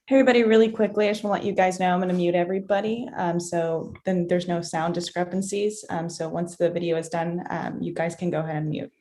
Hey, everybody, really quickly, I just want to let you guys know I'm going to mute everybody. So then there's no sound discrepancies. So once the video is done, you guys can go ahead and mute.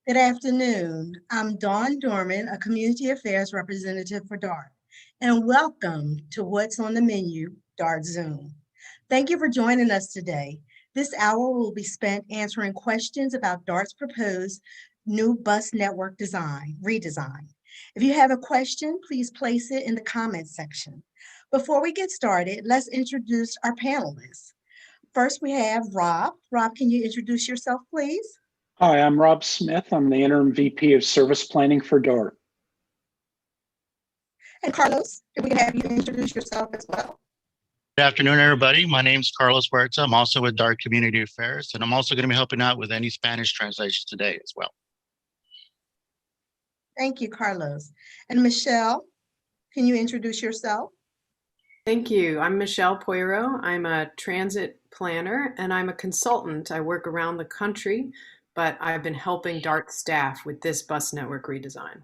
Good afternoon. I'm Dawn Dorman, a Community Affairs Representative for DART, and welcome to What's on the Menu, DART Zoom. Thank you for joining us today. This hour will be spent answering questions about DART's proposed new bus network redesign. If you have a question, please place it in the comments section. Before we get started, let's introduce our panelists. First, we have Rob. Rob, can you introduce yourself, please? Hi, I'm Rob Smith. I'm the Interim VP of Service Planning for DART. And Carlos, if we can have you introduce yourself as well. Good afternoon, everybody. My name is Carlos Huerta. I'm also with DART Community Affairs, and I'm also going to be helping out with any Spanish translations today as well. Thank you, Carlos. And Michelle, can you introduce yourself? Thank you. I'm Michelle Poiro. I'm a transit planner and I'm a consultant. I work around the country, but I've been helping DART staff with this bus network redesign.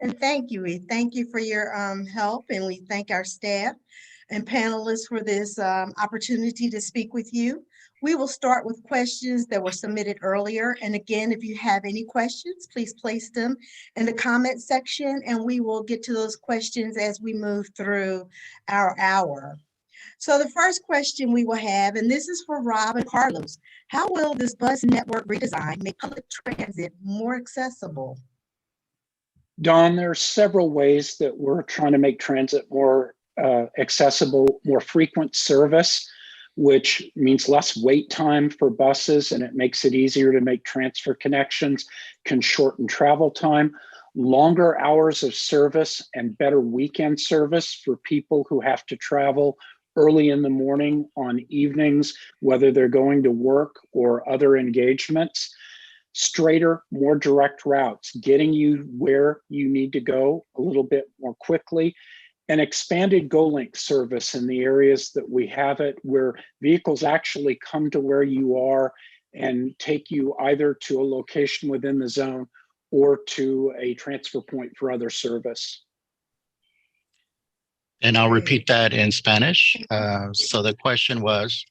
And thank you. We thank you for your help, and we thank our staff and panelists for this opportunity to speak with you. We will start with questions that were submitted earlier. And again, if you have any questions, please place them in the comment section, and we will get to those questions as we move through our hour. So the first question we will have, and this is for Rob and Carlos, how will this bus network redesign make public transit more accessible? Don, there are several ways that we're trying to make transit more accessible, more frequent service, which means less wait time for buses, and it makes it easier to make transfer connections, can shorten travel time, longer hours of service, and better weekend service for people who have to travel early in the morning on evenings, whether they're going to work or other engagements. Straighter, more direct routes, getting you where you need to go a little bit more quickly, and expanded GoLink service in the areas that we have it, where vehicles actually come to where you are and take you either to a location within the zone or to a transfer point for other service. And I'll repeat that in Spanish. So the question was,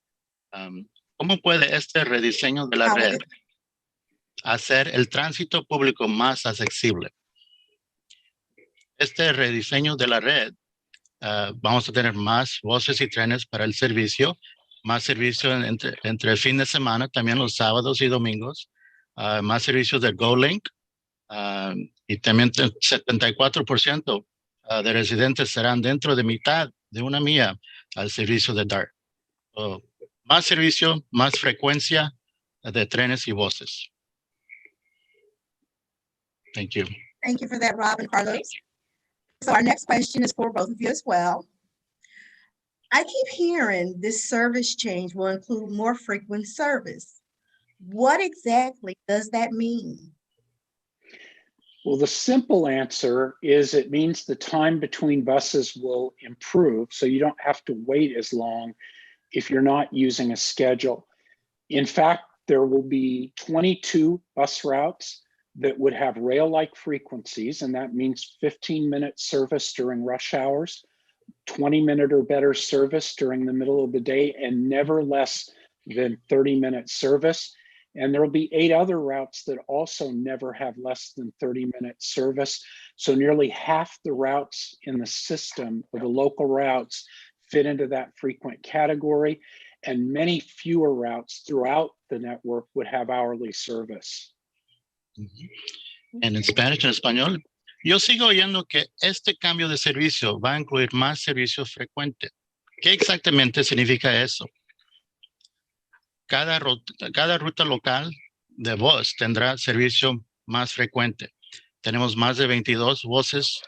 ¿cómo puede este rediseño de la red hacer el tránsito público más accesible? Este rediseño de la red, vamos a tener más buses y trenes para el servicio, más servicio entre el fin de semana, también los sábados y domingos, más servicios de GoLink, y también 74% de residentes serán dentro de mitad de una milla al servicio de DART. So, más servicio, más frecuencia de trenes y buses. Thank you. Thank you for that, Rob and Carlos. So our next question is for both of you as well. I keep hearing this service change will include more frequent service. What exactly does that mean? Well, the simple answer is it means the time between buses will improve, so you don't have to wait as long if you're not using a schedule. In fact, there will be 22 bus routes that would have rail-like frequencies, and that means 15-minute service during rush hours, 20-minute or better service during the middle of the day, and never less than 30-minute service. And there will be 8 other routes that also never have less than 30-minute service. So nearly half the routes in the system, or the local routes, fit into that frequent category. And many fewer routes throughout the network would have hourly service. En Spanish, en español, yo sigo oyendo que este cambio de servicio va a incluir más servicios frecuentes. ¿Qué exactamente significa eso? Cada ruta local de voz tendrá servicio más frecuente. Tenemos más de 22 voces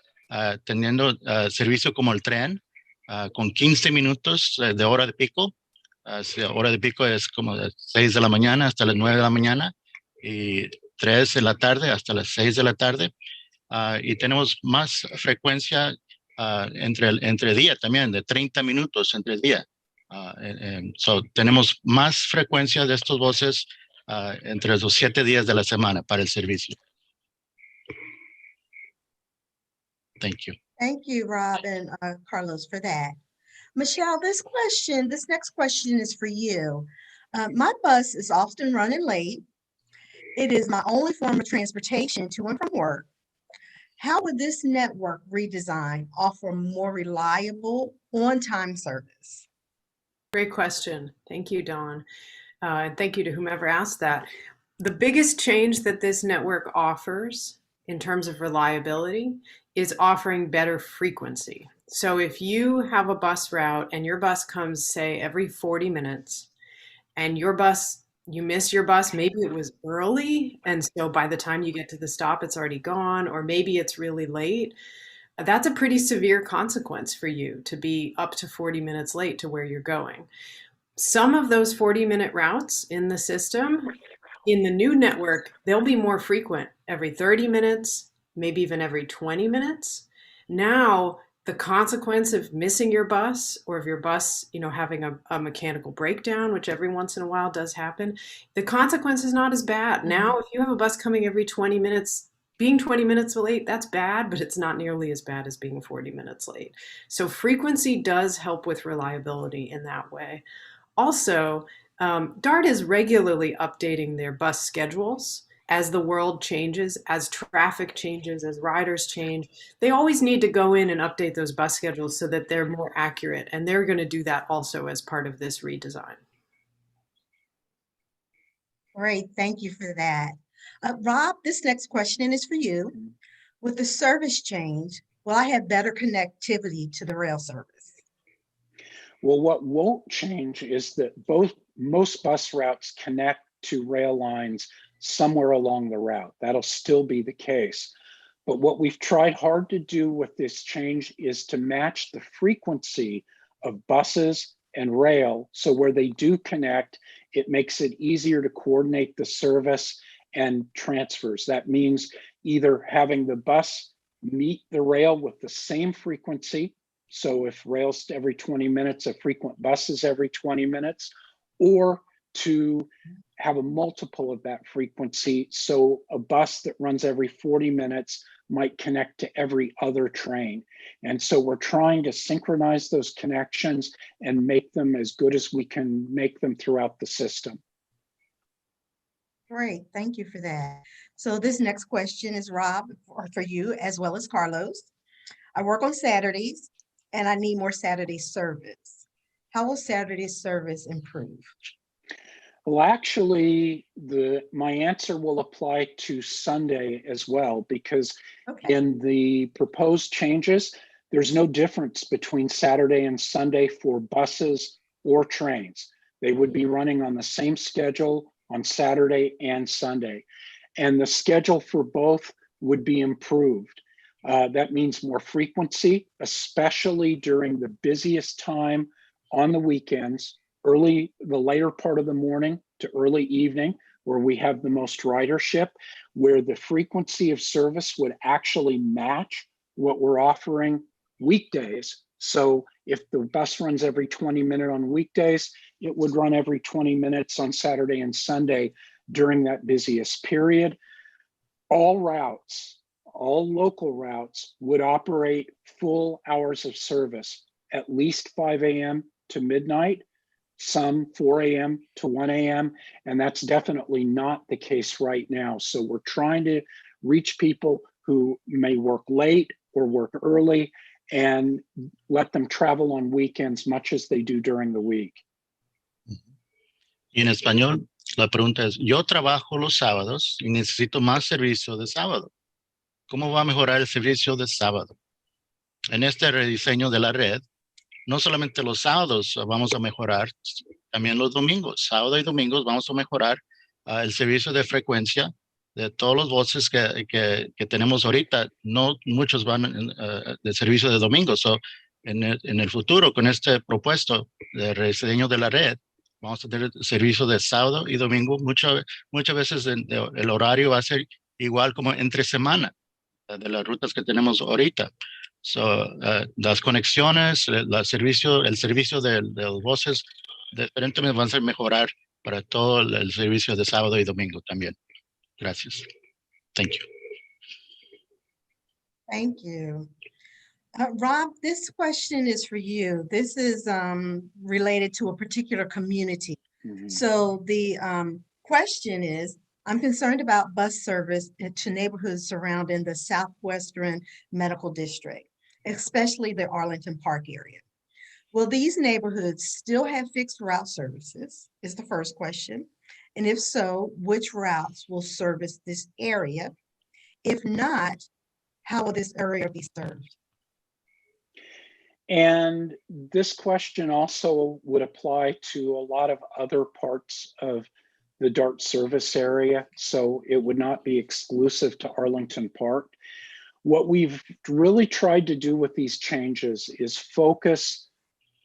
teniendo servicio como el tren, con 15 minutos de hora de pico. Hora de pico es como de 6 de la mañana hasta las 9 de la mañana y 3 de la tarde hasta las 6 de la tarde. Y tenemos más frecuencia entre día también, de 30 minutos entre día. So, tenemos más frecuencia de estos voces entre los 7 días de la semana para el servicio. Thank you. Thank you, Rob and Carlos, for that. Michelle, this next question is for you. My bus is often running late. It is my only form of transportation to and from work. How would this network redesign offer more reliable on-time service? Great question. Thank you, Dawn. And thank you to whomever asked that. The biggest change that this network offers in terms of reliability is offering better frequency. So if you have a bus route and your bus comes, say, every 40 minutes, and you miss your bus, maybe it was early, and so by the time you get to the stop, it's already gone, or maybe it's really late, that's a pretty severe consequence for you to be up to 40 minutes late to where you're going. Some of those 40-minute routes in the system, in the new network, they'll be more frequent, every 30 minutes, maybe even every 20 minutes. Now, the consequence of missing your bus, or of your bus, having a mechanical breakdown, which every once in a while does happen, the consequence is not as bad. Now, if you have a bus coming every 20 minutes, being 20 minutes late, that's bad, but it's not nearly as bad as being 40 minutes late. So frequency does help with reliability in that way. Also, DART is regularly updating their bus schedules as the world changes, as traffic changes, as riders change. They always need to go in and update those bus schedules so that they're more accurate. And they're going to do that also as part of this redesign. Great, thank you for that. Rob, this next question is for you. With the service change, will I have better connectivity to the rail service? Well, what won't change is that most bus routes connect to rail lines somewhere along the route. That'll still be the case. But what we've tried hard to do with this change is to match the frequency of buses and rail. So where they do connect, it makes it easier to coordinate the service and transfers. That means either having the bus meet the rail with the same frequency. So if rail's every 20 minutes, a frequent bus is every 20 minutes, or to have a multiple of that frequency. So a bus that runs every 40 minutes might connect to every other train. And so we're trying to synchronize those connections and make them as good as we can make them throughout the system. Great, thank you for that. So this next question is, Rob, for you as well as Carlos. I work on Saturdays and I need more Saturday service. How will Saturday service improve? Well, actually, my answer will apply to Sunday as well, because in the proposed changes, there's no difference between Saturday and Sunday for buses or trains. They would be running on the same schedule on Saturday and Sunday. And the schedule for both would be improved. That means more frequency, especially during the busiest time on the weekends, the later part of the morning to early evening, where we have the most ridership, where the frequency of service would actually match what we're offering weekdays. So if the bus runs every 20 minutes on weekdays, it would run every 20 minutes on Saturday and Sunday during that busiest period. All routes, all local routes would operate full hours of service, at least 5 a.m. to midnight. some 4 a.m. to 1 a.m., and that's definitely not the case right now. So we're trying to reach people who may work late or work early and let them travel on weekends much as they do during the week. Y en español, la pregunta es, yo trabajo los sábados y necesito más servicio de sábado. ¿Cómo va a mejorar el servicio de sábado? En este rediseño de la red, no solamente los sábados vamos a mejorar, también los domingos. Sábado y domingos vamos a mejorar el servicio de frecuencia de todos los buses que tenemos ahorita. No muchos van de servicio de domingo. So, en el futuro, con este propuesto de rediseño de la red, vamos a tener servicio de sábado y domingo. Muchas veces el horario va a ser igual como entre semana de las rutas que tenemos ahorita. So, las conexiones, el servicio de los buses diferentemente van a ser mejorar para todo el servicio de sábado y domingo también. Gracias. Thank you. Thank you. Rob, this question is for you. This is related to a particular community. Mhm. So the question is, I'm concerned about bus service to neighborhoods surrounding the Southwestern Medical District, especially the Arlington Park area. Will these neighborhoods still have fixed route services is the first question. And if so, which routes will service this area? If not, how will this area be served? And this question also would apply to a lot of other parts of the DART service area, so it would not be exclusive to Arlington Park. What we've really tried to do with these changes is focus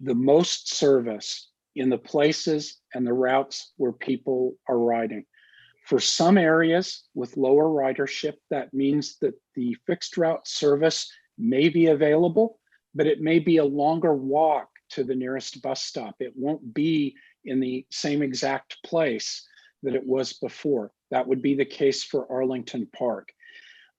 the most service in the places and the routes where people are riding. For some areas with lower ridership, that means that the fixed route service may be available, but it may be a longer walk to the nearest bus stop. It won't be in the same exact place that it was before. That would be the case for Arlington Park.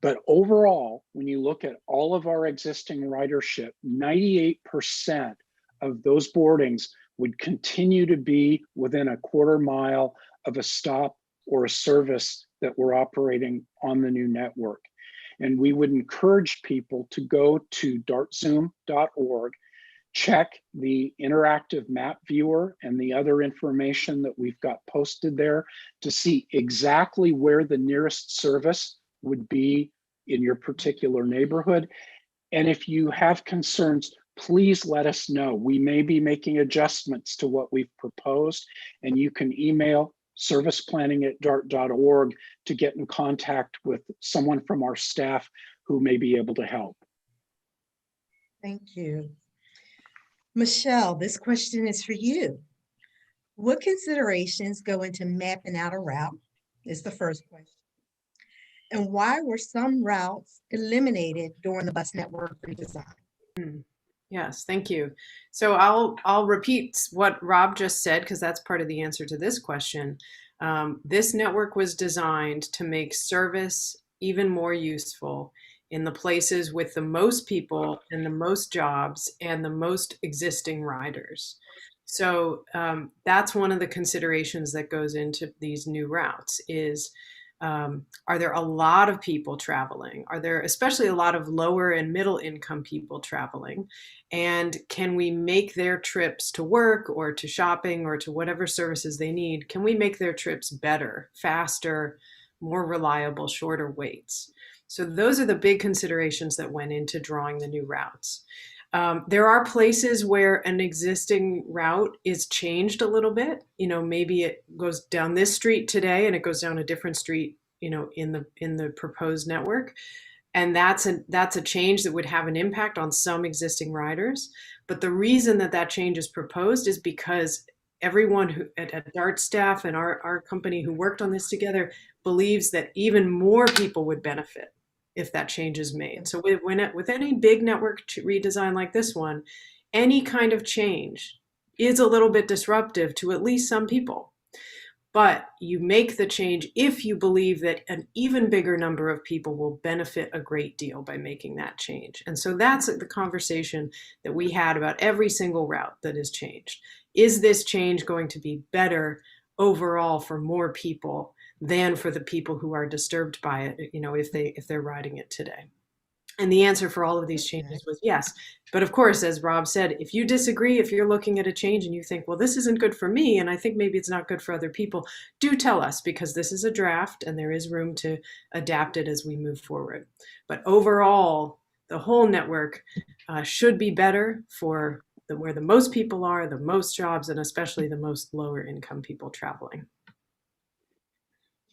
But overall, when you look at all of our existing ridership, 98% of those boardings would continue to be within a quarter mile of a stop or a service that we're operating on the new network. And we would encourage people to go to dartzoom.org, check the interactive map viewer and the other information that we've got posted there to see exactly where the nearest service would be in your particular neighborhood. And if you have concerns, please let us know. We may be making adjustments to what we've proposed, and you can email serviceplanning@dart.org to get in contact with someone from our staff who may be able to help. Thank you. Michelle, this question is for you. What considerations go into mapping out a route is the first question. And why were some routes eliminated during the bus network redesign? Yes, thank you. So I'll repeat what Rob just said, because that's part of the answer to this question. This network was designed to make service even more useful in the places with the most people and the most jobs and the most existing riders. So that's one of the considerations that goes into these new routes is, are there a lot of people traveling? Are there especially a lot of lower and middle income people traveling? And can we make their trips to work or to shopping or to whatever services they need? Can we make their trips better, faster, more reliable, shorter waits? So those are the big considerations that went into drawing the new routes. There are places where an existing route is changed a little bit. You know, maybe it goes down this street today and it goes down a different street, you know, in the proposed network. And that's a change that would have an impact on some existing riders. But the reason that change is proposed is because everyone who at DART staff and our company who worked on this together believes that even more people would benefit if that change is made. So with any big network redesign like this one, any kind of change is a little bit disruptive to at least some people. But you make the change if you believe that an even bigger number of people will benefit a great deal by making that change. And so that's the conversation that we had about every single route that is changed. Is this change going to be better overall for more people than for the people who are disturbed by it, you know, if they're riding it today? And the answer for all of these changes was yes. But of course, as Rob said, if you disagree, if you're looking at a change and you think, well, this isn't good for me, and I think maybe it's not good for other people, do tell us, because this is a draft and there is room to adapt it as we move forward. But overall, the whole network should be better for where the most people are, the most jobs, and especially the most lower income people traveling.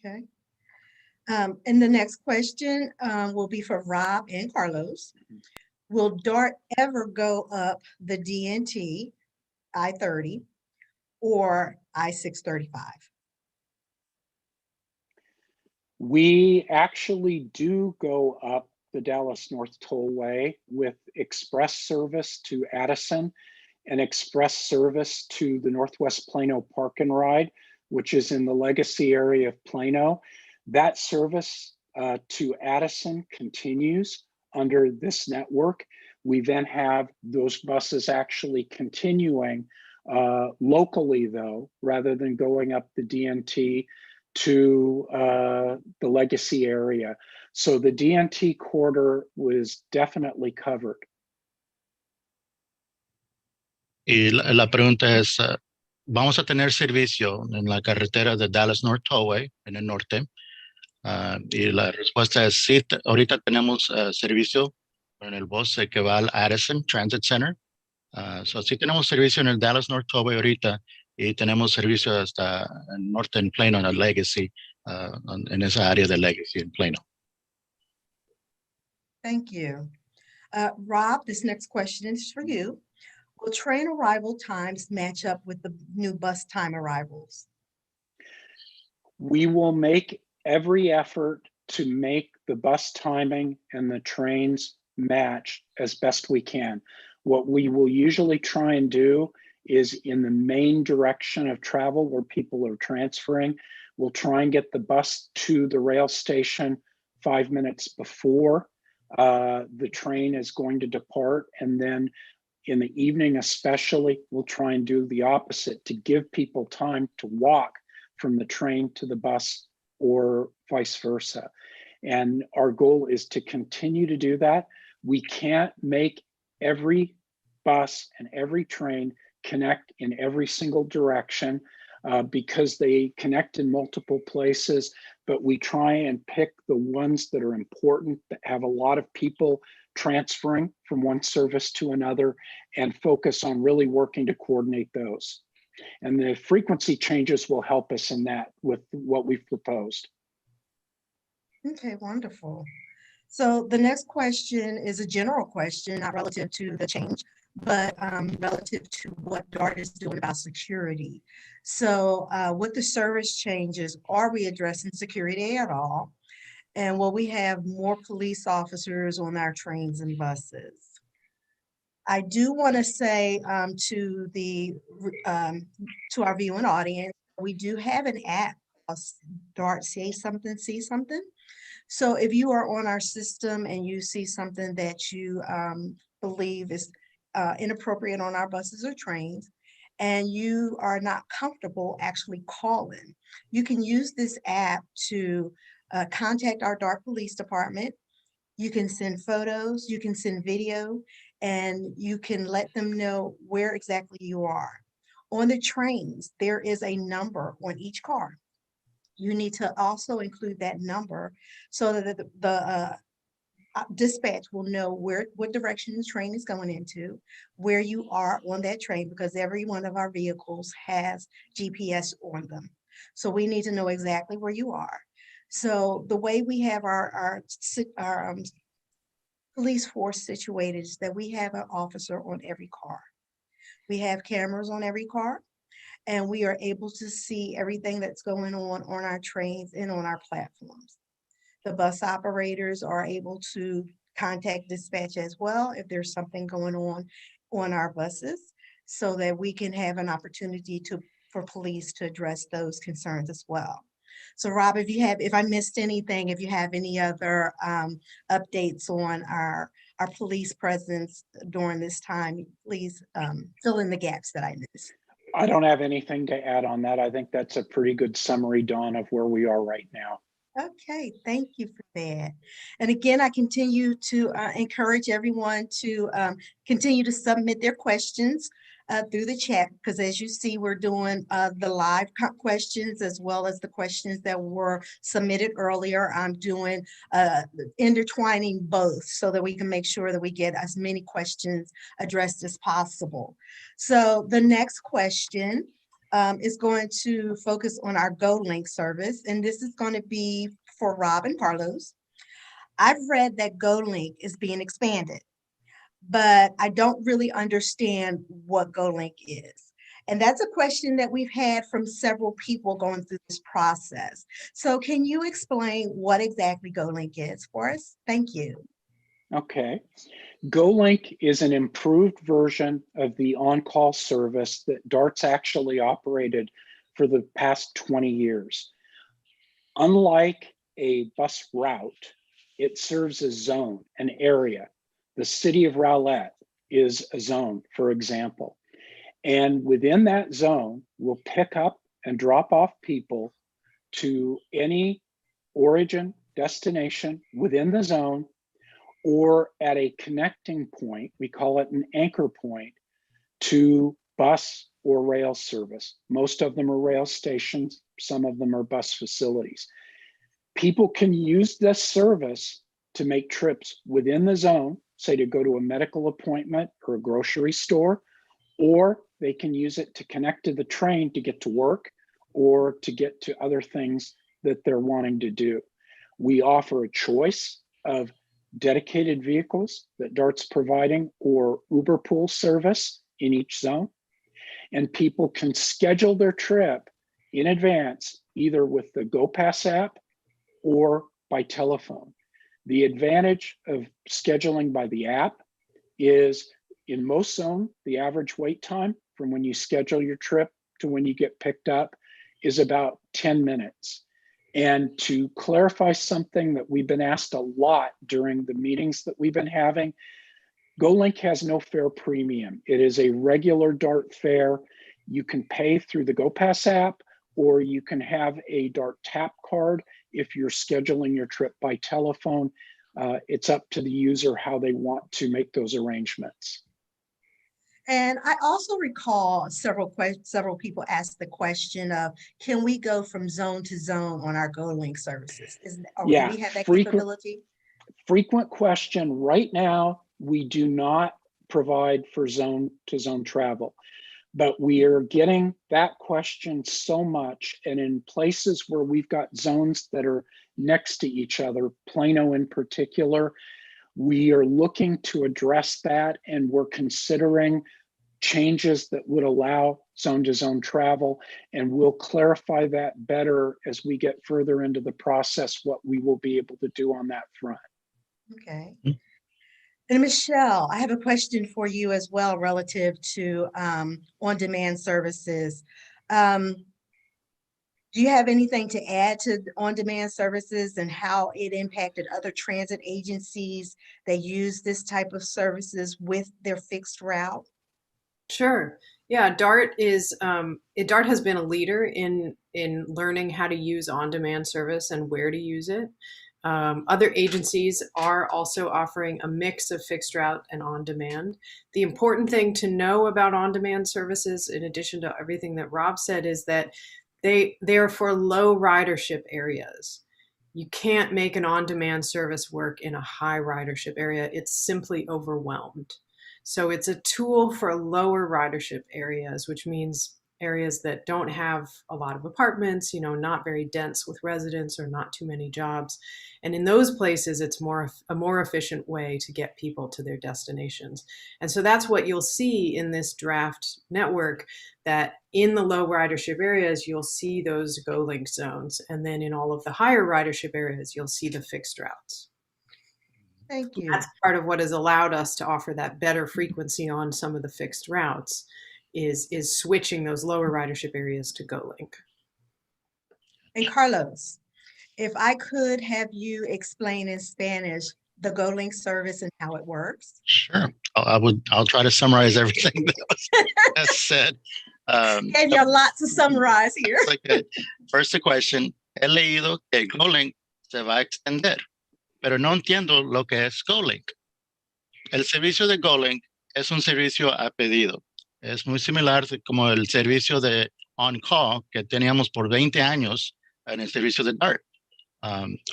Okay. And the next question will be for Rob and Carlos. Will DART ever go up the DNT, I-30, or I-635? We actually do go up the Dallas North Tollway with express service to Addison and express service to the Northwest Plano Park and Ride, which is in the legacy area of Plano. That service to Addison continues under this network. We then have those buses actually continuing locally, though, rather than going up the DNT to the legacy area. So the DNT corridor was definitely covered. Y la pregunta es, ¿vamos a tener servicio en la carretera de Dallas North Tollway, en el norte? Y la respuesta es sí, ahorita tenemos servicio en el bus que va al Addison Transit Center. So sí tenemos servicio en el Dallas North Tollway ahorita y tenemos servicio hasta el norte en Plano, en el Legacy, en esa área de Legacy en Plano. Thank you. Rob, this next question is for you. Will train arrival times match up with the new bus time arrivals? We will make every effort to make the bus timing and the trains match as best we can. What we will usually try and do is in the main direction of travel where people are transferring, we'll try and get the bus to the rail station 5 minutes before the train is going to depart. And then in the evening especially, we'll try and do the opposite to give people time to walk from the train to the bus or vice versa. And our goal is to continue to do that. We can't make every bus and every train connect in every single direction because they connect in multiple places, but we try and pick the ones that are important, that have a lot of people transferring from one service to another, and focus on really working to coordinate those. And the frequency changes will help us in that with what we've proposed. Okay, wonderful. So the next question is a general question, not relative to the change, but relative to what DART is doing about security. So with the service changes, are we addressing security at all? And will we have more police officers on our trains and buses? I do want to say to our viewing audience, we do have an app, DART Say Something, See Something. So if you are on our system and you see something that you believe is inappropriate on our buses or trains, and you are not comfortable actually calling, you can use this app to contact our DART Police Department. You can send photos, you can send video, and you can let them know where exactly you are. On the trains, there is a number on each car. You need to also include that number so that the dispatch will know what direction the train is going into, where you are on that train, because every one of our vehicles has GPS on them. So we need to know exactly where you are. So the way we have our police force situated is that we have an officer on every car. We have cameras on every car, and we are able to see everything that's going on our trains and on our platforms. The bus operators are able to contact dispatch as well if there's something going on our buses, so that we can have an opportunity for police to address those concerns as well. So Rob, if I missed anything, if you have any other updates on our police presence during this time, please fill in the gaps that I missed. I don't have anything to add on that. I think that's a pretty good summary, Dawn, of where we are right now. Okay, thank you for that. And again, I continue to encourage everyone to continue to submit their questions through the chat, because as you see, we're doing the live questions as well as the questions that were submitted earlier. I'm doing intertwining both so that we can make sure that we get as many questions addressed as possible. So the next question is going to focus on our GoLink service, and this is going to be for Rob and Carlos. I've read that GoLink is being expanded, but I don't really understand what GoLink is. And that's a question that we've had from several people going through this process. So can you explain what exactly GoLink is for us? Thank you. Okay. GoLink is an improved version of the on-call service that DART's actually operated for the past 20 years. Unlike a bus route, it serves a zone, an area. The city of Rowlett is a zone, for example. And within that zone, we'll pick up and drop off people to any origin, destination within the zone, or at a connecting point, we call it an anchor point, to bus or rail service. Most of them are rail stations, some of them are bus facilities. People can use this service to make trips within the zone, say to go to a medical appointment or a grocery store, or they can use it to connect to the train to get to work or to get to other things that they're wanting to do. We offer a choice of dedicated vehicles that DART's providing or Uber pool service in each zone. And people can schedule their trip in advance, either with the GoPass app or by telephone. The advantage of scheduling by the app is in most zones, the average wait time from when you schedule your trip to when you get picked up is about 10 minutes. And to clarify something that we've been asked a lot during the meetings that we've been having, GoLink has no fare premium. It is a regular DART fare. You can pay through the GoPass app, or you can have a DART tap card if you're scheduling your trip by telephone. It's up to the user how they want to make those arrangements. And I also recall several people asked the question of, can we go from zone to zone on our GoLink services? Do we have that capability? Frequent question. Right now, we do not provide for zone to zone travel, but we are getting that question so much. And in places where we've got zones that are next to each other, Plano in particular, we are looking to address that, and we're considering changes that would allow zone to zone travel, and we'll clarify that better as we get further into the process, what we will be able to do on that front. Okay. And Michelle, I have a question for you as well relative to on-demand services. Do you have anything to add to on-demand services and how it impacted other transit agencies that use this type of services with their fixed route? Sure. Yeah, DART has been a leader in learning how to use on-demand service and where to use it. Other agencies are also offering a mix of fixed route and on-demand. The important thing to know about on-demand services, in addition to everything that Rob said, is that they are for low ridership areas. You can't make an on-demand service work in a high ridership area. It's simply overwhelmed. So it's a tool for lower ridership areas, which means areas that don't have a lot of apartments, not very dense with residents or not too many jobs. And in those places, it's a more efficient way to get people to their destinations. And so that's what you'll see in this draft network, that in the low ridership areas, you'll see those GoLink zones. And then in all of the higher ridership areas, you'll see the fixed routes. Thank you. That's part of what has allowed us to offer that better frequency on some of the fixed routes. is switching those lower ridership areas to GoLink. And Carlos, if I could have you explain in Spanish the GoLink service and how it works. Sure. I'll try to summarize everything that was said. Gave you a lot to summarize here. Okay. First question. He leído que GoLink se va a extender, pero no entiendo lo que es GoLink. El servicio de GoLink es un servicio a pedido. Es muy similar como el servicio de on-call que teníamos por 20 años en el servicio de DART.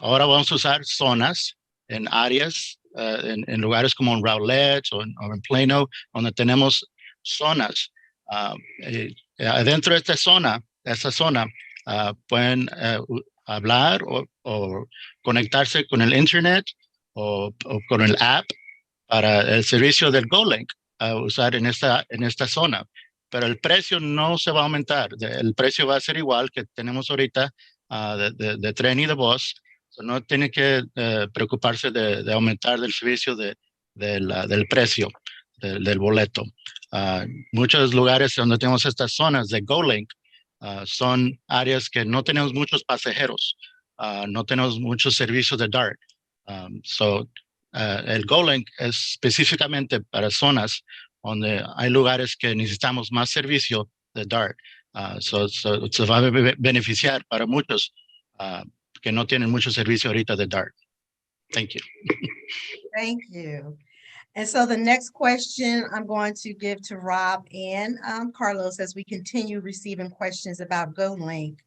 Ahora vamos a usar zonas en áreas, en lugares como en Rowlett o en Plano, donde tenemos zonas. Adentro de esa zona, pueden hablar o conectarse con el internet o con el app para el servicio del GoLink a usar en esta zona. Pero el precio no se va a aumentar. El precio va a ser igual que tenemos ahorita de tren y de bus. No tiene que preocuparse de aumentar el servicio del precio del boleto. Muchos lugares donde tenemos estas zonas de GoLink son áreas que no tenemos muchos pasajeros, no tenemos muchos servicios de DART. El GoLink es específicamente para zonas donde hay lugares que necesitamos más servicio de DART. Se va a beneficiar para muchos que no tienen mucho servicio ahorita de DART. Thank you. Thank you. And so the next question I'm going to give to Rob and Carlos as we continue receiving questions about GoLink.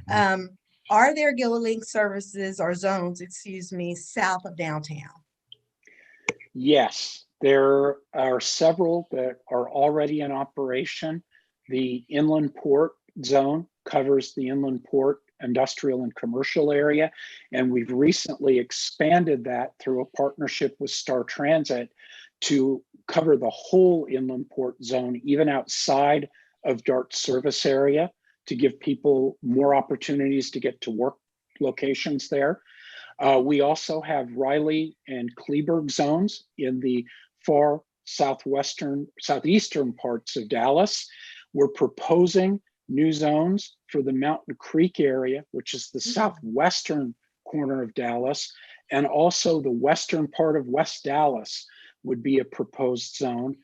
Are there GoLink services or zones, south of downtown? Yes, there are several that are already in operation. The inland port zone covers the inland port, industrial and commercial area. And we've recently expanded that through a partnership with Star Transit to cover the whole inland port zone, even outside of DART's service area, to give people more opportunities to get to work locations there. We also have Riley and Kleberg zones in the far southeastern parts of Dallas. We're proposing new zones for the Mountain Creek area, which is the southwestern corner of Dallas, and also the western part of West Dallas would be a proposed zone.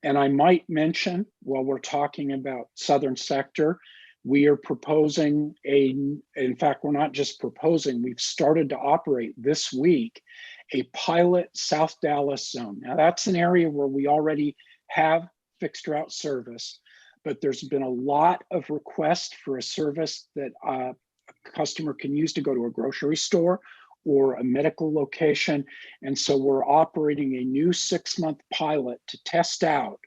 And I might mention, while we're talking about southern sector, we are proposing in fact, we're not just proposing, we've started to operate this week a pilot South Dallas zone. Now that's an area where we already have fixed route service, but there's been a lot of requests for a service that a customer can use to go to a grocery store or a medical location. And so we're operating a new 6-month pilot to test out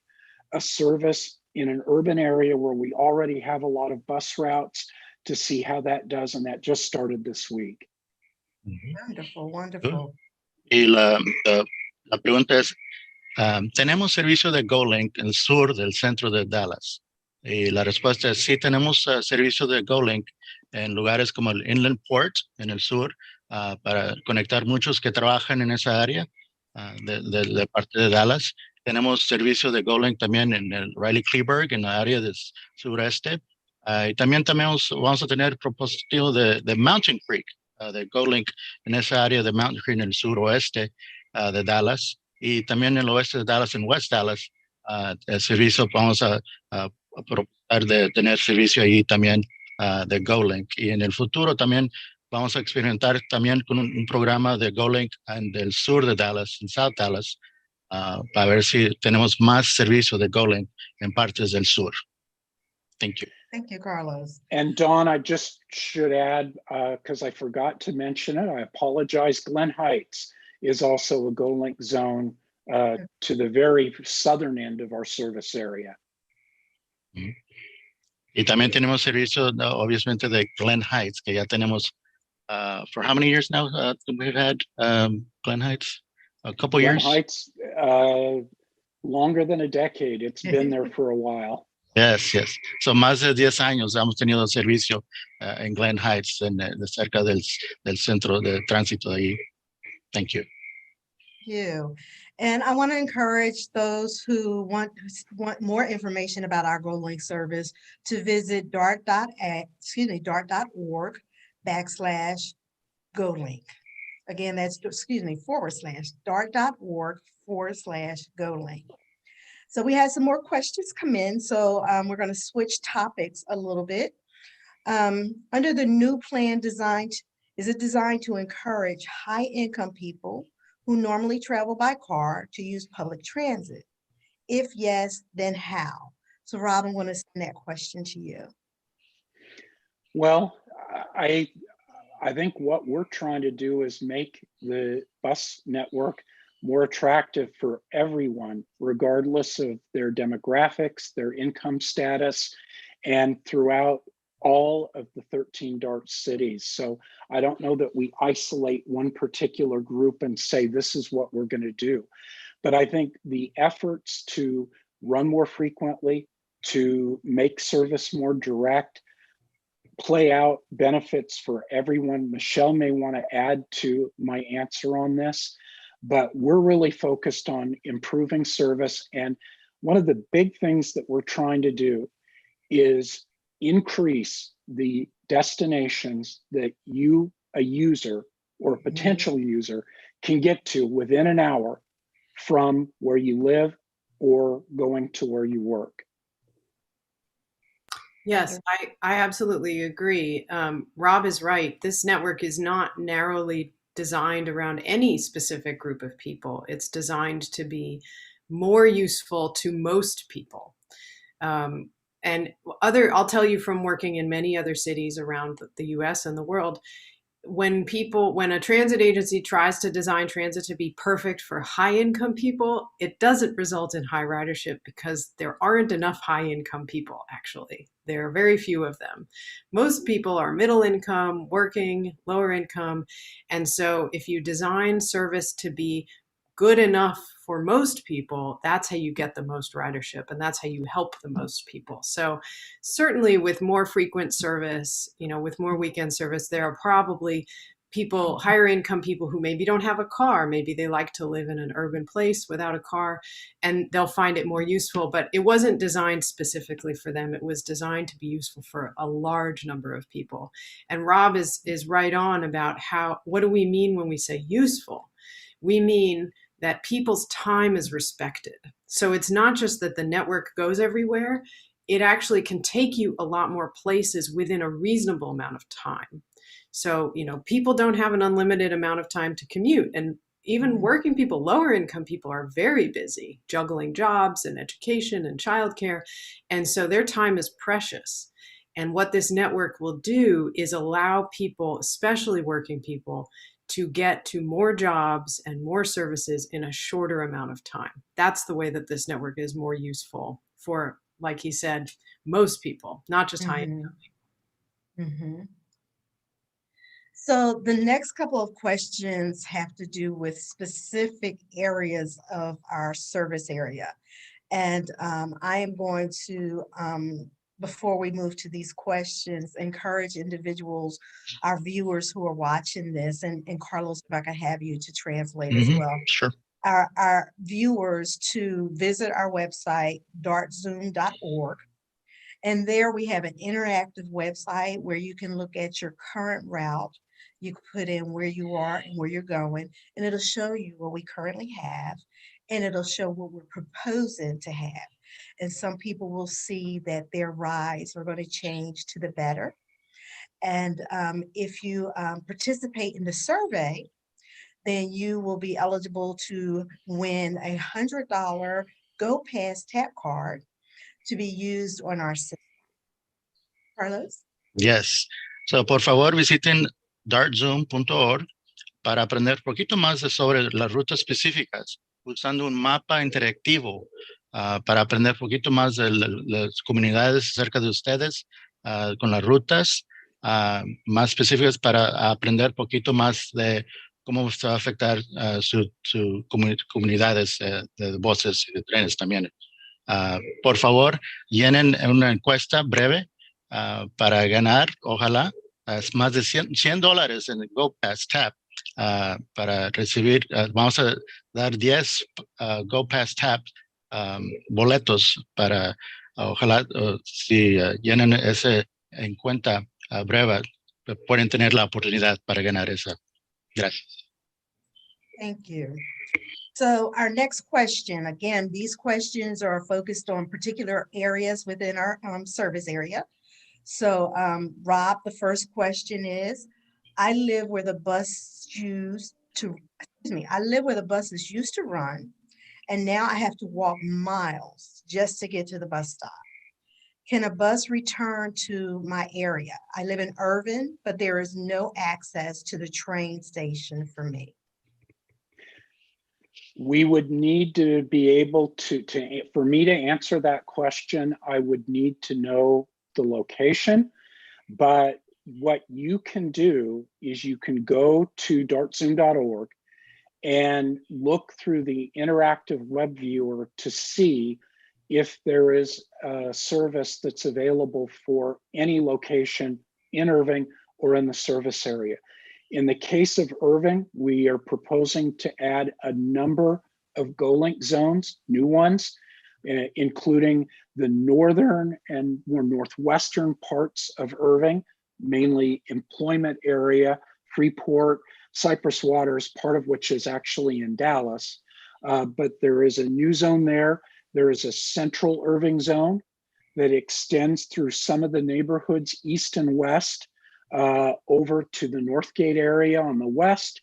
a service in an urban area where we already have a lot of bus routes to see how that does. And that just started this week. Wonderful, wonderful. Y la pregunta es, ¿tenemos servicio de GoLink en el sur del centro de Dallas? Y la respuesta es sí, tenemos servicio de GoLink en lugares como el Inland Port en el sur, para conectar muchos que trabajan en esa área de parte de Dallas. Tenemos servicio de GoLink también en el Riley-Kleberg, en la área del sureste. Y también vamos a tener propósito de Mountain Creek, de GoLink en esa área de Mountain Creek en el suroeste de Dallas. Y también en el oeste de Dallas, en West Dallas, el servicio vamos a probar de tener servicio ahí también de GoLink. Y en el futuro también vamos a experimentar también con un programa de GoLink en el sur de Dallas, en South Dallas, para ver si tenemos más servicio de GoLink en partes del sur. Thank you. Thank you, Carlos. And Dawn, I just should add, because I forgot to mention it, I apologize, Glen Heights is also a GoLink zone to the very southern end of our service area. Mm-hmm. Y también tenemos servicio, obviamente, de Glen Heights, que ya tenemos, for how many years now we've had Glen Heights? A couple Glen years? Heights, longer than a decade. It's been there for a while. Yes, yes. So más de 10 años hemos tenido servicio en Glen Heights, cerca del centro de tránsito de ahí. Thank you. you. And I want to encourage those who want more information about our GoLink service to visit dart.org/GoLink. Again, that's, /dart.org/GoLink. So we had some more questions come in. So we're going to switch topics a little bit. Under the new plan design, is it designed to encourage high-income people who normally travel by car to use public transit? If yes, then how? So Rob, I'm going to send that question to you. Well, I think what we're trying to do is make the bus network more attractive for everyone, regardless of their demographics, their income status, and throughout all of the 13 DART cities. So I don't know that we isolate one particular group and say, this is what we're going to do. But I think the efforts to run more frequently, to make service more direct, play out benefits for everyone. Michelle may want to add to my answer on this, but we're really focused on improving service. And one of the big things that we're trying to do is increase the destinations that you, a user or a potential user, can get to within an hour from where you live or going to where you work. Yes, I absolutely agree. Rob is right. This network is not narrowly designed around any specific group of people. It's designed to be more useful to most people. I'll tell you from working in many other cities around the US and the world, when a transit agency tries to design transit to be perfect for high income people, it doesn't result in high ridership because there aren't enough high income people, actually. There are very few of them. Most people are middle income, working, lower income. And so if you design service to be good enough for most people, that's how you get the most ridership, and that's how you help the most people. So certainly with more frequent service, with more weekend service, there are probably people, higher income people who maybe don't have a car. Maybe they like to live in an urban place without a car, and they'll find it more useful, but it wasn't designed specifically for them. It was designed to be useful for a large number of people. And Rob is right on about what do we mean when we say useful? We mean that people's time is respected. So it's not just that the network goes everywhere, it actually can take you a lot more places within a reasonable amount of time. So, people don't have an unlimited amount of time to commute, and even working people, lower income people, are very busy juggling jobs and education and childcare. And so their time is precious. And what this network will do is allow people, especially working people, to get to more jobs and more services in a shorter amount of time. That's the way that this network is more useful for, like he said, most people, not just high income. So the next couple of questions have to do with specific areas of our service area. And I am going to, before we move to these questions, encourage individuals, our viewers who are watching this, and Carlos, if I could have you to translate as well. Sure. Our viewers to visit our website, dartzoom.org. And there we have an interactive website where you can look at your current route. You can put in where you are and where you're going, and it'll show you what we currently have, and it'll show what we're proposing to have. And some people will see that their rides are going to change to the better. And if you participate in the survey, then you will be eligible to win a $100 GoPass tap card to be used on our system. Carlos? Yes. So, por favor, visiten dartzoom.org para aprender un poquito más sobre las rutas específicas, usando un mapa interactivo para aprender un poquito más de las comunidades cerca de ustedes, con las rutas más específicas, para aprender un poquito más de cómo se va a afectar su comunidades de buses y de trenes también. Por favor, llenen una encuesta breve para ganar, ojalá, más de $100 en el GoPass Tap para recibir, vamos a dar 10 Go Past Tap boletos para, ojalá, si llenan ese en cuenta breve, pueden tener la oportunidad para ganar esa. Gracias. Thank you. So our next question, again, these questions are focused on particular areas within our service area. So Rob, the first question is, I live where the buses used to run, and now I have to walk miles just to get to the bus stop. Can a bus return to my area? I live in Irvin, but there is no access to the train station for me. We would need to be able to for me to answer that question, I would need to know the location. But what you can do is you can go to dartzoom.org and look through the interactive web viewer to see if there is a service that's available for any location in Irving or in the service area. In the case of Irving, we are proposing to add a number of GoLink zones, new ones, including the northern and more northwestern parts of Irving, mainly employment area, Freeport, Cypress Waters, part of which is actually in Dallas. But there is a new zone there. There is a central Irving zone that extends through some of the neighborhoods east and west, over to the Northgate area on the west.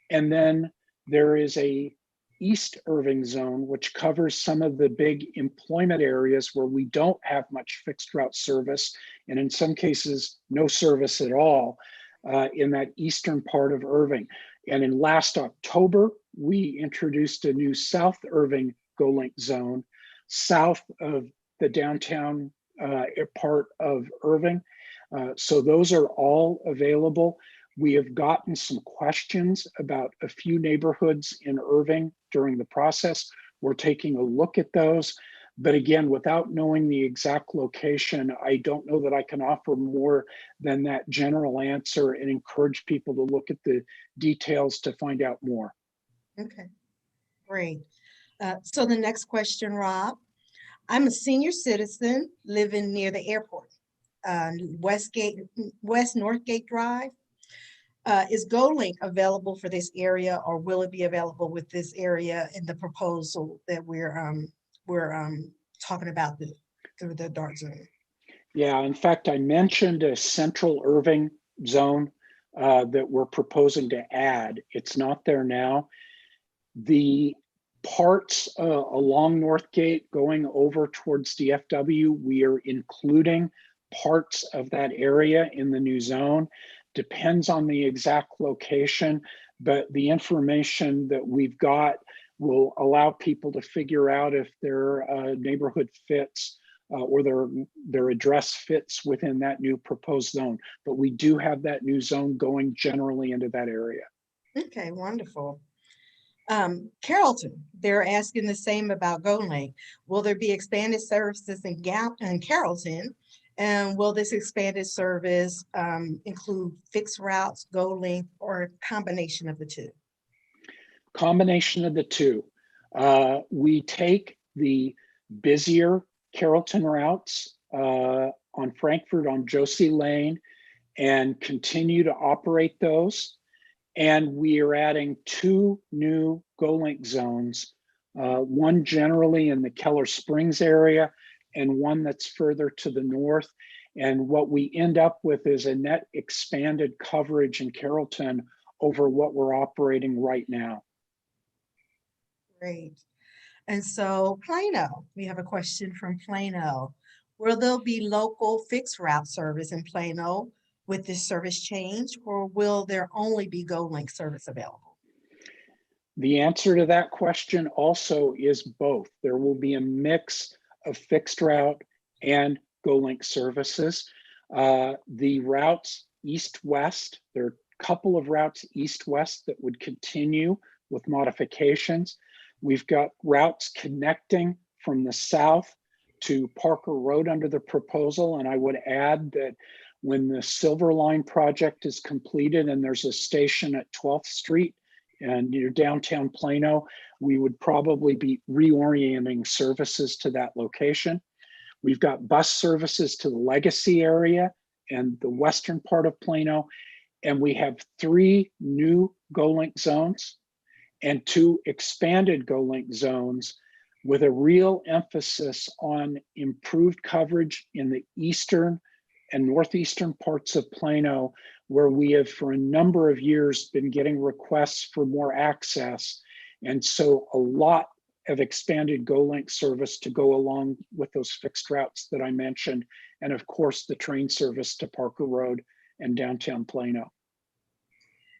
And then there is a East Irving zone, which covers some of the big employment areas where we don't have much fixed route service, and in some cases, no service at all in that eastern part of Irving. And in last October, we introduced a new South Irving GoLink zone, south of the downtown part of Irving. So those are all available. We have gotten some questions about a few neighborhoods in Irving during the process. We're taking a look at those. But again, without knowing the exact location, I don't know that I can offer more than that general answer and encourage people to look at the details to find out more. Okay, great. So the next question, Rob. I'm a senior citizen living near the airport, West Northgate Drive. Is GoLink available for this area, or will it be available with this area in the proposal that we're talking about through the Dart Zone? Yeah, in fact, I mentioned a central Irving zone that we're proposing to add. It's not there now. The parts along Northgate going over towards DFW, we are including parts of that area in the new zone. Depends on the exact location, but the information that we've got will allow people to figure out if their neighborhood fits or their address fits within that new proposed zone. But we do have that new zone going generally into that area. Okay, wonderful. Carrollton, they're asking the same about GoLink. Will there be expanded services in Carrollton? And will this expanded service include fixed routes, GoLink, or a combination of the two? Combination of the two. We take the busier Carrollton routes on Frankfurt on Josie Lane and continue to operate those. And we are adding 2 new GoLink zones, one generally in the Keller Springs area and one that's further to the north. And what we end up with is a net expanded coverage in Carrollton over what we're operating right now. Great. And so Plano, we have a question from Plano. Will there be local fixed route service in Plano with this service change, or will there only be GoLink service available? The answer to that question also is both. There will be a mix of fixed route and GoLink services. The routes east-west, there are a couple of routes east-west that would continue with modifications. We've got routes connecting from the south to Parker Road under the proposal, and I would add that When the Silver Line project is completed and there's a station at 12th Street and near downtown Plano, we would probably be reorienting services to that location. We've got bus services to the Legacy area and the western part of Plano, and we have 3 new GoLink zones and 2 expanded GoLink zones with a real emphasis on improved coverage in the eastern and northeastern parts of Plano, where we have for a number of years been getting requests for more access. And so a lot of expanded GoLink service to go along with those fixed routes that I mentioned. And of course, the train service to Parker Road and downtown Plano.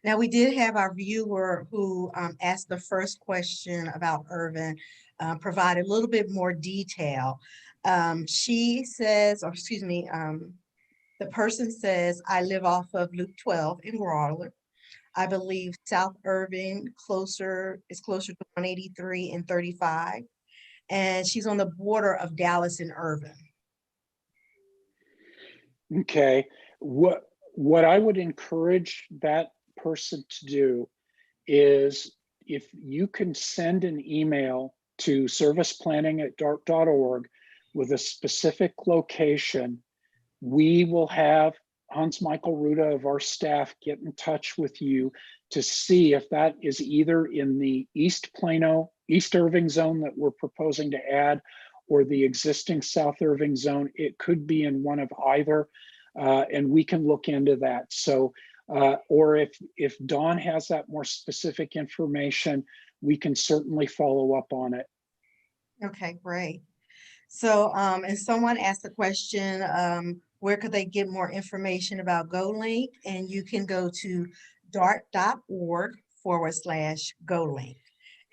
Now, we did have our viewer who asked the first question about Irvin, provide a little bit more detail. She says, or excuse me, the person says, I live off of Loop 12 in Grawler. I believe South Irving is closer to 183 and 35. And she's on the border of Dallas and Irvin. Okay, what I would encourage that person to do is, if you can send an email to serviceplanning@dart.org with a specific location, we will have Hans Michael Ruda of our staff get in touch with you to see if that is either in the East Irving zone that we're proposing to add, or the existing South Irving zone. It could be in one of either, and we can look into that. So, or if Dawn has that more specific information, we can certainly follow up on it. Okay, great. So, and someone asked the question, where could they get more information about GoLink? And you can go to dart.org/GoLink.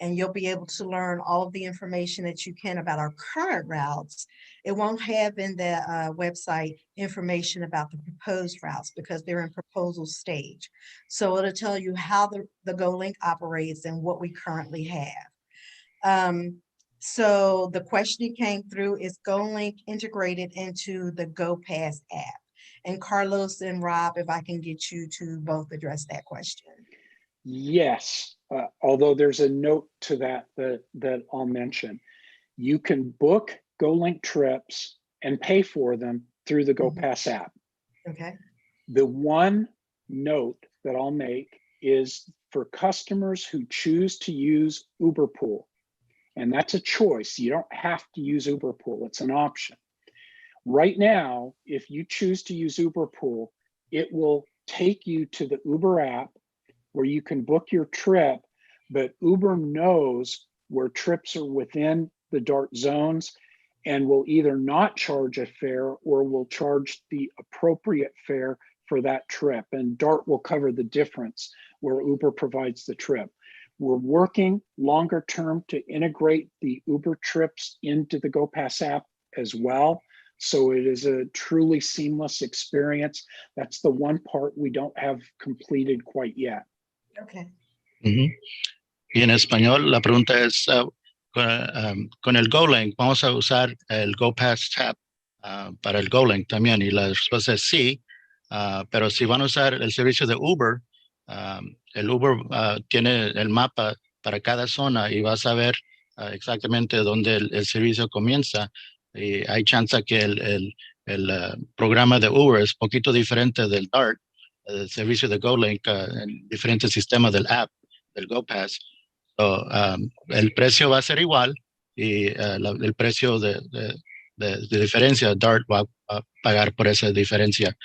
And you'll be able to learn all of the information that you can about our current routes. It won't have in the website information about the proposed routes because they're in proposal stage. So it'll tell you how the GoLink operates and what we currently have. So the question that came through, is GoLink integrated into the GoPass app? And Carlos and Rob, if I can get you to both address that question. Yes, although there's a note to that I'll mention. You can book GoLink trips and pay for them through the GoPass app. Okay. The one note that I'll make is for customers who choose to use Uberpool, and that's a choice. You don't have to use Uberpool, it's an option. Right now, if you choose to use Uberpool, it will take you to the Uber app where you can book your trip, but Uber knows where trips are within the DART zones and will either not charge a fare or will charge the appropriate fare for that trip. And DART will cover the difference where Uber provides the trip. We're working longer term to integrate the Uber trips into the GoPass app as well. So it is a truly seamless experience. That's the one part we don't have completed quite yet. Okay. Y en español, la pregunta es, con el GoLink, ¿vamos a usar el GoPass tab para el GoLink también? Y la respuesta es sí, pero si van a usar el servicio de Uber, el Uber tiene el mapa para cada zona y vas a ver exactamente dónde el servicio comienza. Y hay chance que el programa de Uber es poquito diferente del DART, el servicio de GoLink, en diferentes sistemas del app, del GoPass. So, el precio va a ser igual y el precio de diferencia, DART va a pagar por esa diferencia.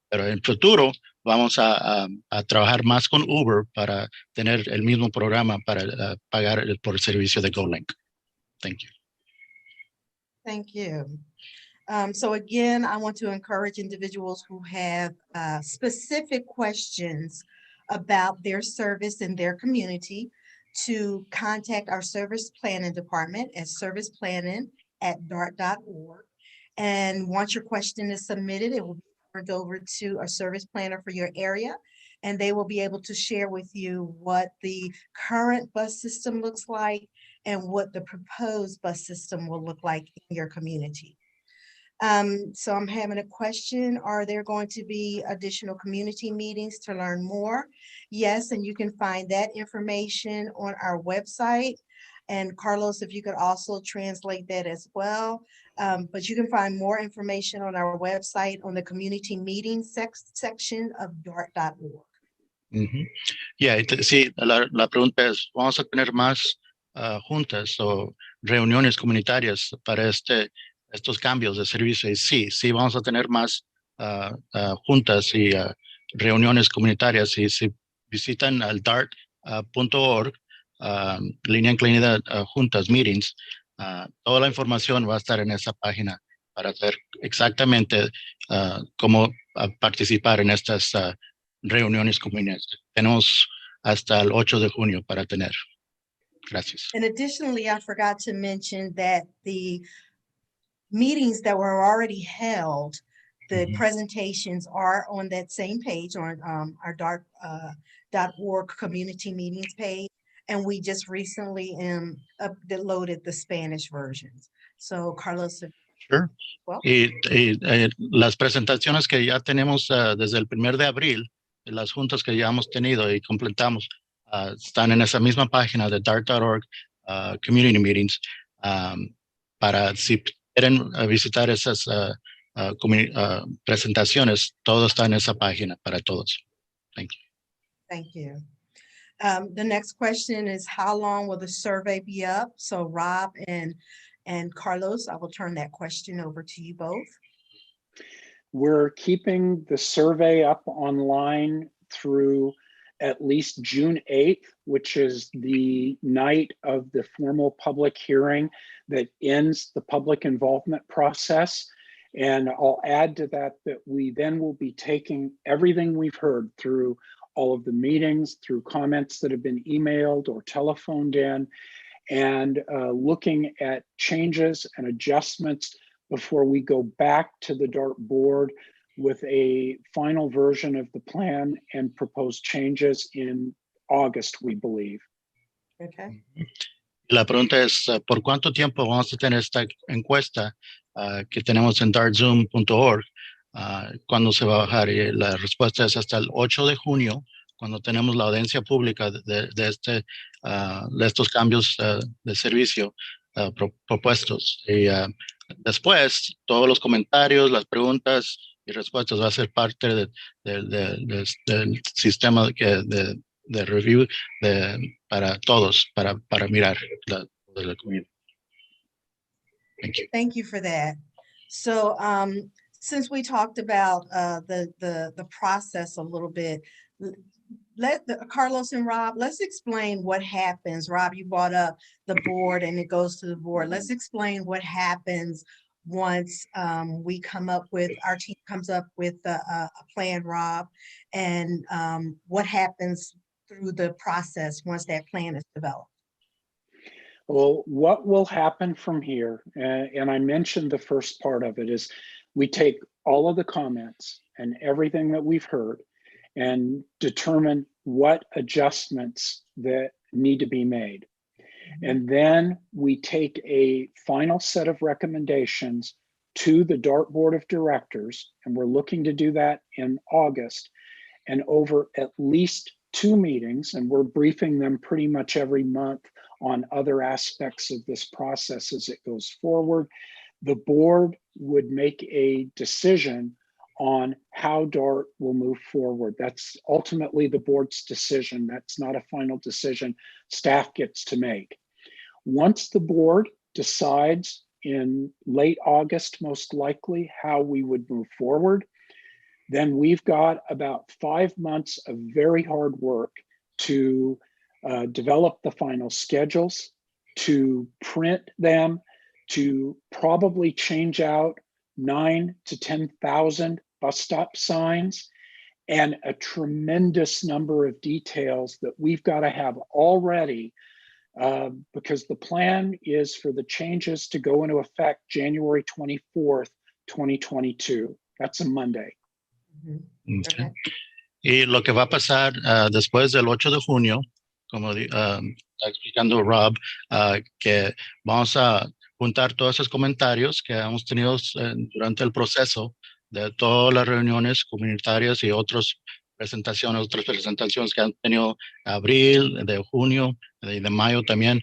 Pero en el futuro vamos a trabajar más con Uber para tener el mismo programa para pagar por el servicio de GoLink. Thank you. Thank you. So again, I want to encourage individuals who have specific questions about their service in their community to contact our service planning department at serviceplanning@dart.org. And once your question is submitted, it will be turned over to a service planner for your area, and they will be able to share with you what the current bus system looks like and what the proposed bus system will look like in your community. So I'm having a question. Are there going to be additional community meetings to learn more? Yes, and you can find that information on our website. And Carlos, if you could also translate that as well. But you can find more information on our website on the community meetings section of dart.org. Ujú. Sí, la pregunta es, ¿vamos a tener más juntas o reuniones comunitarias para estos cambios de servicio? Y sí, vamos a tener más juntas y reuniones comunitarias. Y si visitan al dart.org, línea inclinada juntas, meetings, toda la información va a estar en esa página para ver exactamente cómo participar en estas reuniones comunes. Tenemos hasta el 8 de junio para tener. Gracias. And additionally, I forgot to mention that the meetings that were already held, the presentations are on that same page on our dart.org community meetings page. And we just recently uploaded the Spanish versions. So Carlos. Sure. Well. Las presentaciones que ya tenemos desde el 1 de abril, las juntas que ya hemos tenido y completamos, están en esa misma página de dart.org community meetings. Para si quieren visitar esas presentaciones, todo está en esa página para todos. Thank you. Thank you. The next question is, how long will the survey be up? So Rob and Carlos, I will turn that question over to you both. We're keeping the survey up online through at least June 8th, which is the night of the formal public hearing that ends the public involvement process. And I'll add to that we then will be taking everything we've heard through all of the meetings, through comments that have been emailed or telephoned in, and looking at changes and adjustments before we go back to the DART board with a final version of the plan and propose changes in August, we believe. Okay. La pregunta es, ¿por cuánto tiempo vamos a tener esta encuesta que tenemos en dartzoom.org? ¿Cuándo se va a bajar? Y la respuesta es hasta el 8 de junio, cuando tenemos la audiencia pública de estos cambios de servicio propuestos. Y después, todos los comentarios, las preguntas y respuestas va a ser parte del sistema de review para todos, para mirar la comunidad. Thank you. Thank you for that. So since we talked about the process a little bit, Carlos and Rob, let's explain what happens. Rob, you brought up the board and it goes to the board. Let's explain what happens once our team comes up with a plan, Rob, and what happens through the process once that plan is developed. Well, what will happen from here, and I mentioned the first part of it, is we take all of the comments and everything that we've heard and determine what adjustments that need to be made. And then we take a final set of recommendations to the DART Board of Directors, and we're looking to do that in August. And over at least 2 meetings, and we're briefing them pretty much every month on other aspects of this process as it goes forward, the board would make a decision on how DART will move forward. That's ultimately the board's decision. That's not a final decision staff gets to make. Once the board decides in late August, most likely, how we would move forward, then we've got about 5 months of very hard work to develop the final schedules, to print them, to probably change out 9,000 to 10,000 bus stop signs, and a tremendous number of details that we've got to have already, because the plan is for the changes to go into effect January 24th, 2022. That's a Monday. Okay. Y lo que va a pasar después del 8 de junio, como está explicando Rob, que vamos a juntar todos esos comentarios que hemos tenido durante el proceso de todas las reuniones comunitarias y otras presentaciones que han tenido de abril, de junio y de mayo también.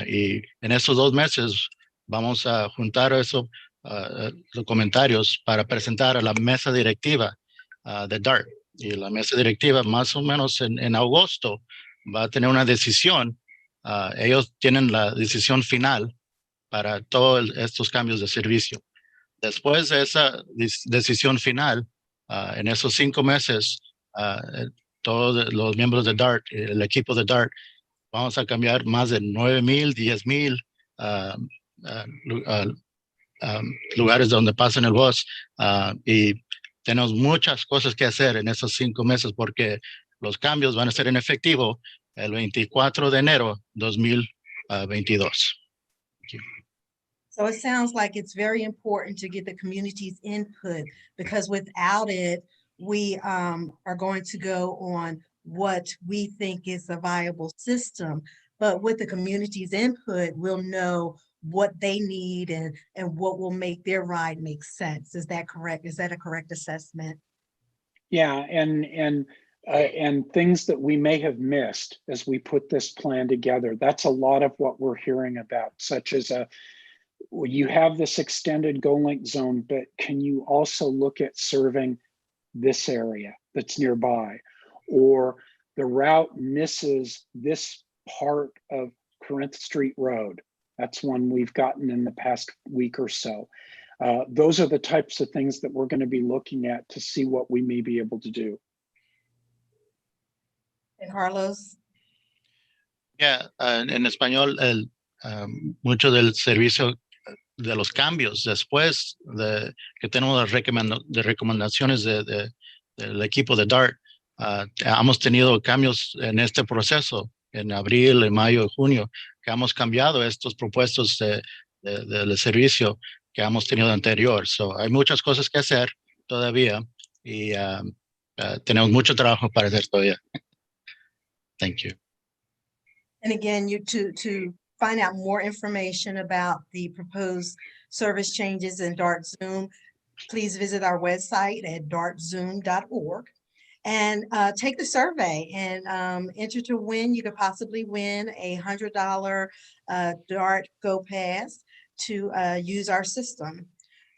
Y en esos 2 meses vamos a juntar eso, los comentarios para presentar a la mesa directiva de DART. Y la mesa directiva más o menos en agosto va a tener una decisión. Ellos tienen la decisión final para todos estos cambios de servicio. Después de esa decisión final, en esos 5 meses, todos los miembros de DART, el equipo de DART, vamos a cambiar más de 9,000, 10,000 lugares donde pasan el bus, y tenemos muchas cosas que hacer en esos 5 meses porque los cambios van a ser en efectivo el 24 de enero 2022. So it sounds like it's very important to get the community's input, because without it, we are going to go on what we think is a viable system. But with the community's input, we'll know what they need and what will make their ride make sense. Is that correct? Is that a correct assessment? Yeah, and things that we may have missed as we put this plan together. That's a lot of what we're hearing about, such as you have this extended GoLink zone, but can you also look at serving this area that's nearby? Or the route misses this part of Corinth Street Road. That's one we've gotten in the past week or so. Those are the types of things that we're going to be looking at to see what we may be able to do. And Carlos? Yeah, en español, mucho del servicio de los cambios después de que tenemos las recomendaciones del equipo de DART, hemos tenido cambios en este proceso en abril, en mayo y junio, que hemos cambiado estos propuestos del servicio que hemos tenido anterior. So, hay muchas cosas que hacer todavía y tenemos mucho trabajo para hacer todavía. Thank you. And again, to find out more information about the proposed service changes in DART Zoom, please visit our website at dartzoom.org and take the survey and enter to win. You could possibly win a $100 DART Go Pass to use our system.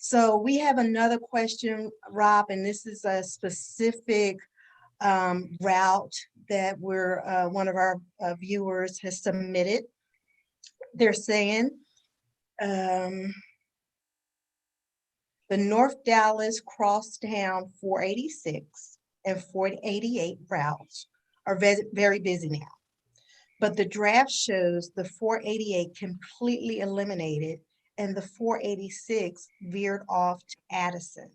So we have another question, Rob, and this is a specific route that one of our viewers has submitted. They're saying the North Dallas Crosstown 486 and 488 routes are very busy now, but the draft shows the 488 completely eliminated and the 486 veered off to Addison.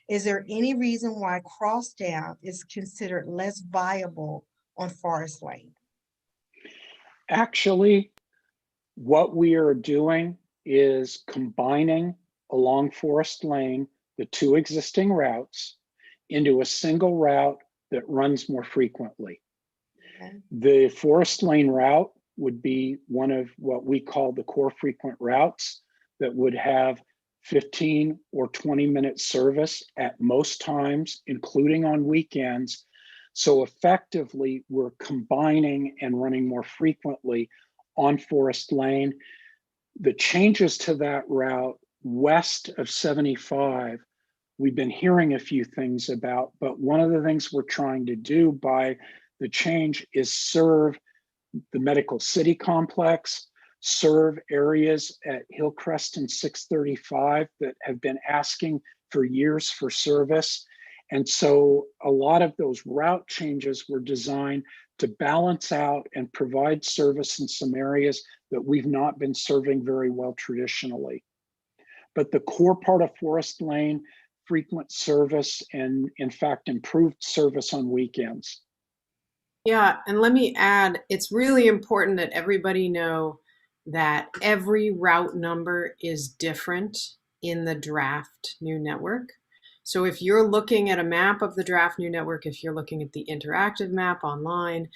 Is there any reason why Crosstown is considered less viable on Forest Lane? Actually, what we are doing is combining along Forest Lane the 2 existing routes into a single route that runs more frequently. Okay. The Forest Lane route would be one of what we call the core frequent routes that would have 15 or 20-minute service at most times, including on weekends. So effectively, we're combining and running more frequently on Forest Lane. The changes to that route west of 75, we've been hearing a few things about, but one of the things we're trying to do by the change is serve the Medical City Complex, serve areas at Hillcrest and 635 that have been asking for years for service. And so a lot of those route changes were designed to balance out and provide service in some areas that we've not been serving very well traditionally. But the core part of Forest Lane, frequent service and in fact, improved service on weekends. Yeah, and let me add, it's really important that everybody know that every route number is different in the draft new network. So if you're looking at a map of the draft new network, if you're looking at the interactive map online,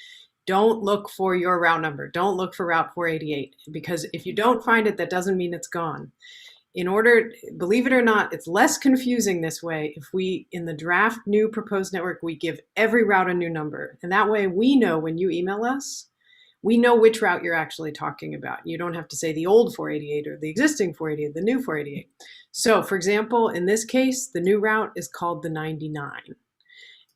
don't look for your route number. Don't look for Route 488, because if you don't find it, that doesn't mean it's gone. In order, believe it or not, it's less confusing this way if we, in the draft new proposed network, we give every route a new number. And that way we know when you email us, we know which route you're actually talking about. You don't have to say the old 488 or the existing 488, the new 488. So for example, in this case, the new route is called the 99.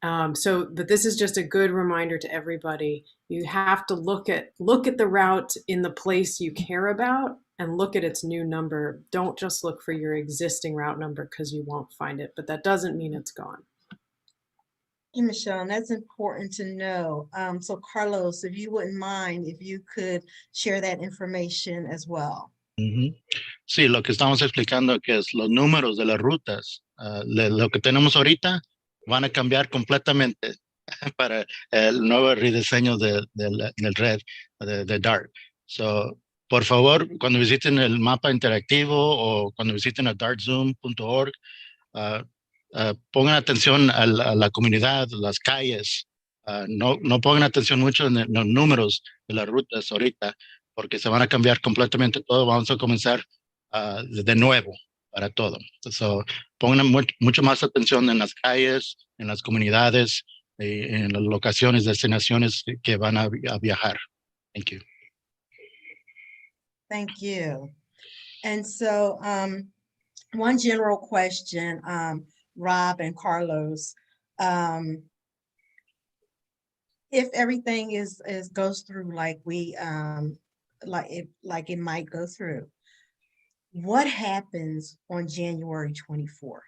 But this is just a good reminder to everybody. You have to look at the route in the place you care about and look at its new number. Don't just look for your existing route number because you won't find it, but that doesn't mean it's gone. Thank you, Michelle, and that's important to know. So Carlos, if you wouldn't mind, if you could share that information as well. Sí, lo que estamos explicando que es los números de las rutas, lo que tenemos ahorita van a cambiar completamente para el nuevo rediseño del red de Dart. So, por favor, cuando visiten el mapa interactivo o cuando visiten a dartzoom.org, pongan atención a la comunidad, las calles. No pongan atención mucho en los números de las rutas ahorita, porque se van a cambiar completamente todo. Vamos a comenzar de nuevo para todo. So, pongan mucho más atención en las calles, en las comunidades, en las locaciones, destinaciones que van a viajar. Thank you. Thank you. And so one general question, Rob and Carlos, if everything goes through like we like it might go through, what happens on January 24th?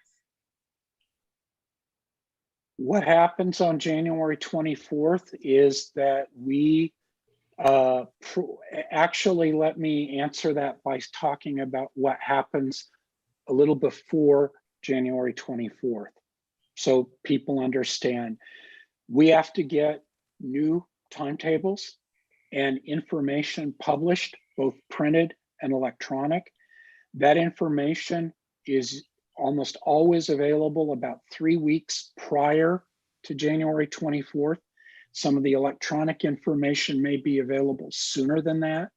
What happens on January 24th is that we actually, let me answer that by talking about what happens a little before January 24th, so people understand. We have to get new timetables and information published, both printed and electronic. That information is almost always available about 3 weeks prior to January 24th. Some of the electronic information may be available sooner than that,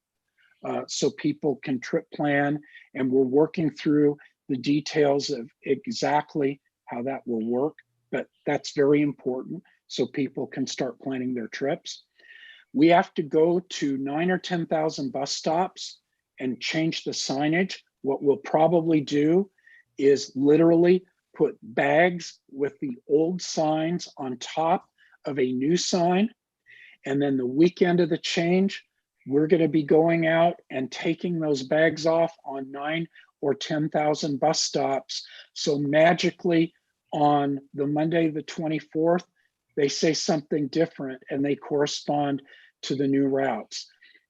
so people can trip plan, and we're working through the details of exactly how that will work, but that's very important so people can start planning their trips. We have to go to 9,000 or 10,000 bus stops and change the signage. What we'll probably do is literally put bags with the old signs on top of a new sign. And then the weekend of the change, we're going to be going out and taking those bags off on 9,000 or 10,000 bus stops. So magically on the Monday, the 24th, they say something different and they correspond to the new routes.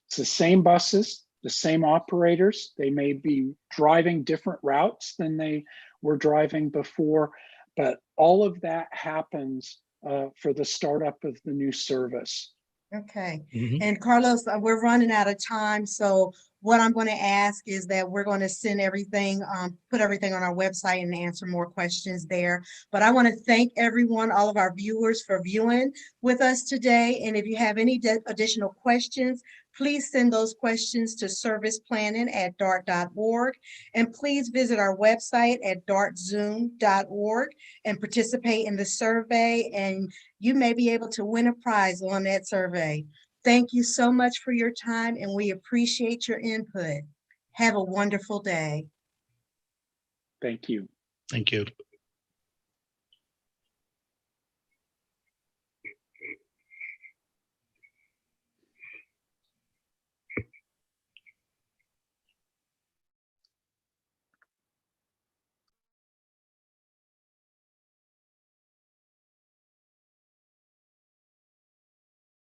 It's the same buses, the same operators. They may be driving different routes than they were driving before, but all of that happens for the startup of the new service. Okay. And Carlos, we're running out of time. So what I'm going to ask is that we're going to send everything, put everything on our website and answer more questions there. But I want to thank everyone, all of our viewers, for viewing with us today. And if you have any additional questions, please send those questions to serviceplanning@dart.org. And please visit our website at dartzoom.org and participate in the survey. And you may be able to win a prize on that survey. Thank you so much for your time, and we appreciate your input. Have a wonderful day. Thank you. Thank you.